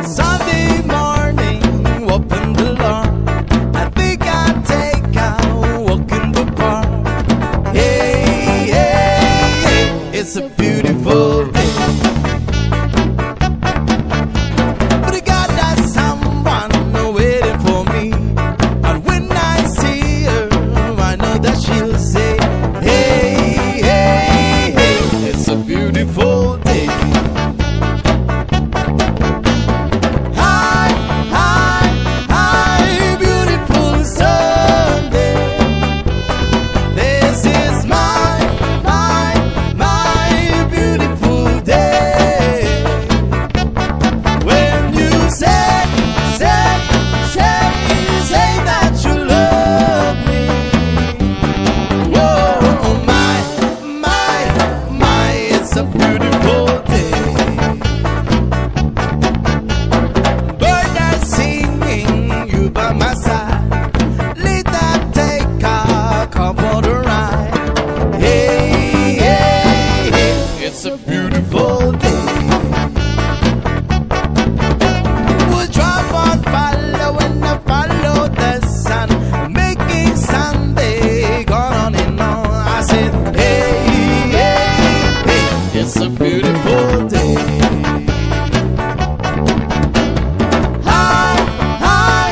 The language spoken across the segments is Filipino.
Sunday morning, open the door. I think I'll take a walk in the park. Hey, hey, hey, it's a beautiful day. But I got that someone waiting for me. And when I see her, I know that she'll say, hey, hey, hey, it's a beautiful day. Hi, hi, hi, beautiful Sunday. This is my beautiful day. When you say that you love me. Whoa, my, it's a beautiful day. Bird are singing, you by my side. Let that take a come for the ride. Hey, hey, hey, it's a beautiful day. We'll drop on follow and I follow the sun, making Sunday gone on and on. I said, hey, hey, hey, it's a beautiful day. Hi, hi,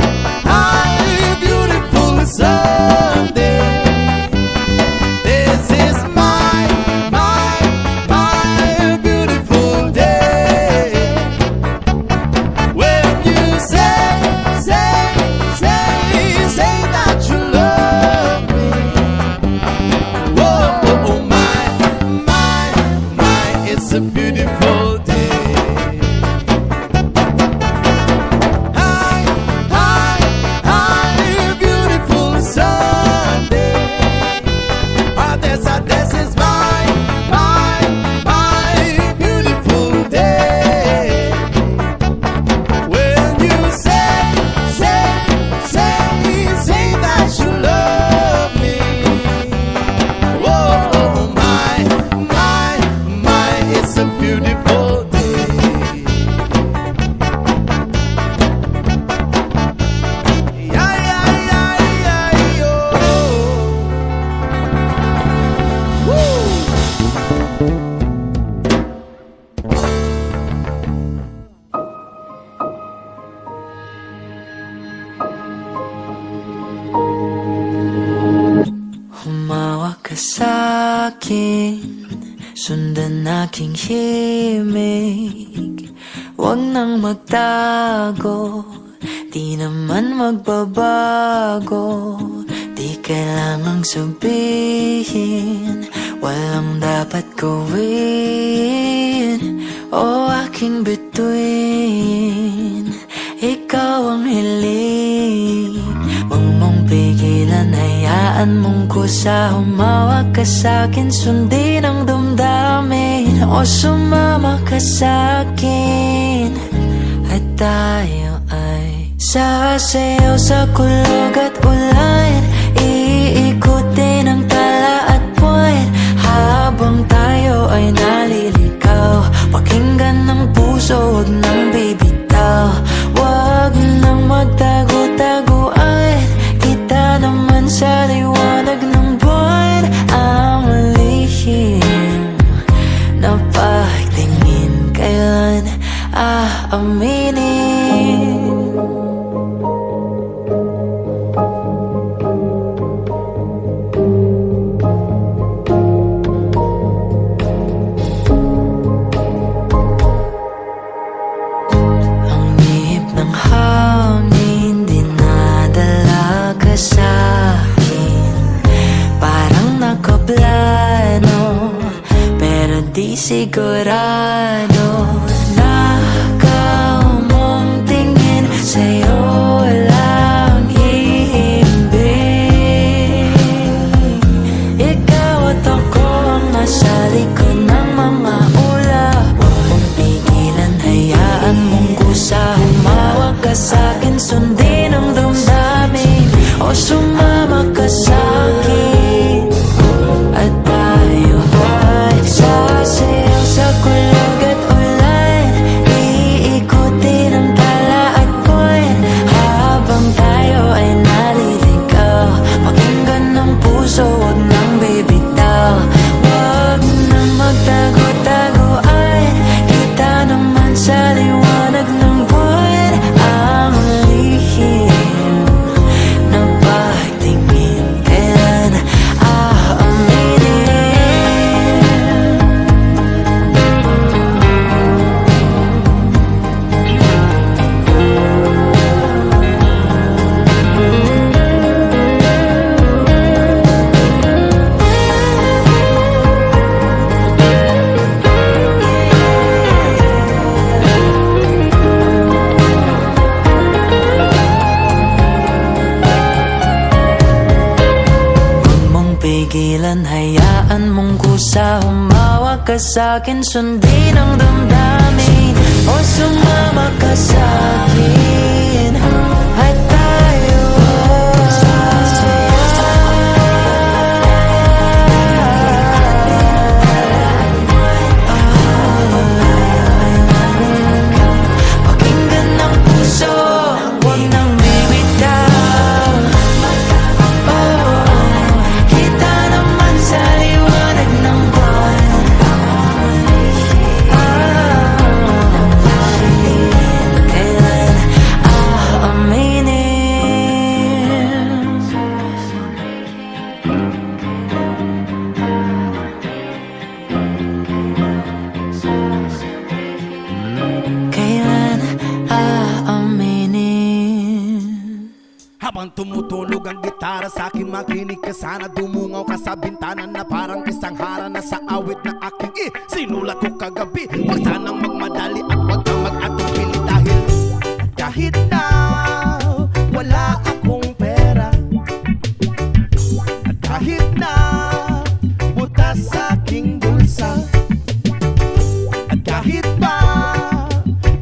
hi, beautiful Sunday. This is my beautiful day. When you say that you love me. Whoa, my, it's a beautiful day. Hi, hi, hi, beautiful Sunday. This is my beautiful day. When you say that you love me. Whoa, my, it's a beautiful day. Yeah, yeah, yeah, yeah, yo. Woo! Humawak ka sa'kin, sundan aking himig. Huwag nang magtago, di naman magbabago. Di kailangang sabihin, walang dapat gawin. O aking bituin, ikaw ang hiling. Huwag mong pigilan, hayaan mong kusa. Humawak ka sa'kin, sundin ang damdamin. O sumama ka sa'kin, at tayo ay sasayaw sa kulog at ulan. Iikutin ang tala at buwan, habang tayo ay naliligaw. Pakinggan ng puso, huwag nang bibitaw. Huwag nang magtago-taguan, kita naman sa liwanag ng buwan. Ang lihim na pagtingin, kailan aaminin? Ang ihip ng hangin, dinadala ka sa'kin. Parang nakaplano, pero di sigurado. Nakaw mong tingin, sa'yo lang hihimbing. Ikaw at ako ang nasa likod ng mga ulap. Huwag mong pigilan, hayaan mong kusa. Humawak ka sa'kin, sundin ang damdamin. O sumama ka sa'kin. pigilan, hayaan mong kusa. Humawak ka sa'kin, sundin ang damdamin, o sumama ka sa'kin at tayo pakinggan ng puso, huwag nang bibitaw. Kita naman sa liwanag ng buwan. Kailan aaminin? Kailan aaminin? Habang tumutunog ang gitara sa akin, makinig ka sana. Dumungaw ka sa bintana na parang isang hara na sa awit na aking sinulat ko kagabi. Huwag sanang magmadali at huwag kang mag-atubili dahil kahit na wala akong pera, at kahit na butas sa aking bulsa, at kahit pa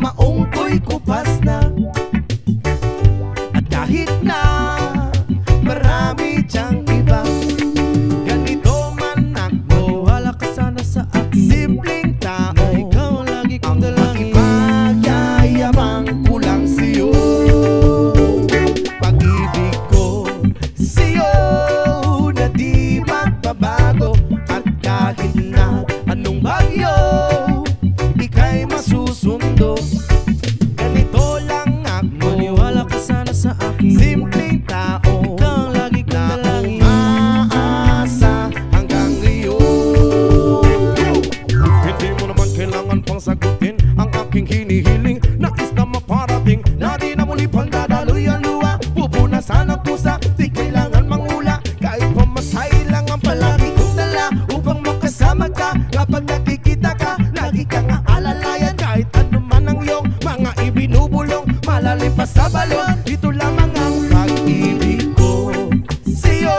maong ko'y kupas na, at kahit na marami diyang iba, ganito man ako, wala ka sana sa akin. Simpleng tao na ikaw ang lagi kong dalangin. Pagyayabang ko lang sa'yo, pag-ibig ko sa'yo na di magbabago. At kahit na anong bagyo, ika'y masusundo. Ganito lang ako, maniwala ka sana sa akin. Simpleng tao, ikaw ang lagi kong dalangin, umaasa hanggang ngayon. Hindi mo naman kailangan pang sagutin ang aking hinihiling. Nais na maparating na di na muli pang dadaloy ang luha. Pupunasan ang pusa, di kailangan mangula. Kahit pamasahe lang ang palagi kong dala upang makasama ka. Kapag nakikita ka, lagi kang aalalayan. Kahit ano man ang iyong mga ibinubulong, malalim pa sa balon, ito lamang ang pag-ibig ko sa'yo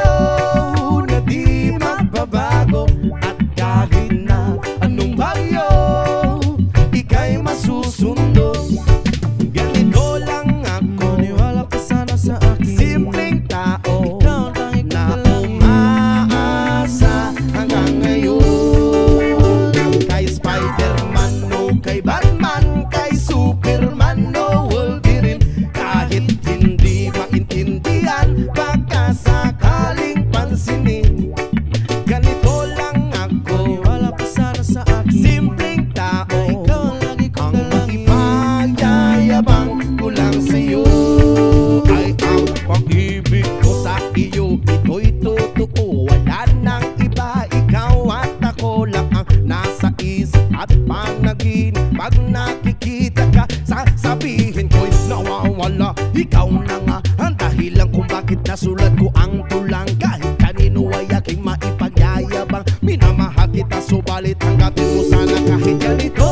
na di magbabago. At kahit na anong bagyo, ika'y masusundo. Ganito lang ako, maniwala ka sana sa akin. Simpleng tao, ikaw ang tanging na umaasa hanggang ngayon. Kay Spider-Man o kay Batman, kay Superman o Wolverine, kahit hindi maintindihan, baka sakaling pansinin. Ganito lang ako, maniwala ka sana sa akin. Simpleng tao, ikaw ang lagi kong dalangin, pagyayabang ko lang sa'yo. Ay ang pag-ibig ko sa iyo, ito'y totoo, wala nang iba. Ikaw at ako lang ang nasa isip at panaginip. Pag nakikita ka, sasabihin ko'y nawawala. Ikaw na nga ang dahilan kung bakit nasulat ko ang tulang. Kahit kanino ay aking maipagyayabang, minamahal kita, subalit tanggapin mo sana kahit ganito